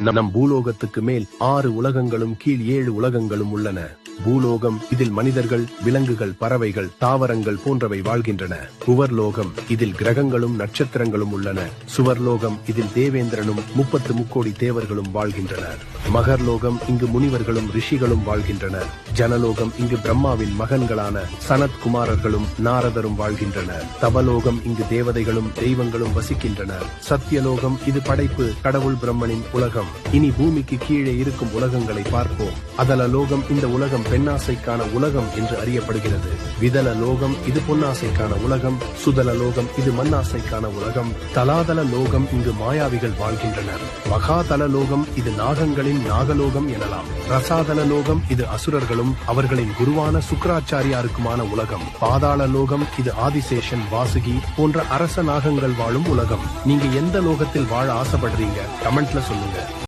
நம் பூலோகத்துக்கு மேல் 6 உலகங்களும் கீழ் 7 உலகங்களும் உள்ளன. பூலோகம், இதில் மனிதர்கள், விலங்குகள், பறவைகள், தாவரங்கள் போன்றவை வாழ்கின்றன. புவர்லோகம், இதில் கிரகங்களும் நட்சத்திரங்களும் உள்ளன. சுவர்லோகம், இதில் தேவேந்திரனும் 30 முக்கோடி தேவர்களும் வாழ்கின்றனர். மகர்லோகம், இங்கு முனிவர்களும் ரிஷிகளும் வாழ்கின்றனர். ஜனலோகம், இங்கு பிரம்மாவின் மகன்களான சனத் குமாரர்களும் நாரதரும் வாழ்கின்றனர். தபலோகம், இங்கு தேவதைகளும் தெய்வங்களும் வசிக்கின்றனர். சத்தியலோகம், இது படைப்பு, கடவுள் பிரம்மனின் உலகம். இனி பூமிக்கு கீழே இருக்கும் உலகங்களை பார்ப்போம். அதலலோகம், இந்த உலகம் பெண்ணாசைக்கான உலகம் என்று அறியப்படுகிறது. விதல லோகம், இது பொன்னாசைக்கான உலகம். சுதல லோகம், இது மண்ணாசைக்கான உலகம். தலாதல லோகம், இங்கு மாயாவிகள் வாழ்கின்றனர். மகாதல லோகம், இது நாகங்களின் நாகலோகம் எனலாம். ரசாதல லோகம், இது அசுரர்களும் அவர்களின் குருவான சுக்கராச்சாரியாருக்குமான உலகம். பாதாள லோகம், இது ஆதிசேஷன், வாசுகி போன்ற அரச நாகங்கள் வாழும் உலகம். நீங்க எந்த லோகத்தில் வாழ ஆசைப்படுறீங்க? கமெண்ட்ல சொல்லுங்க.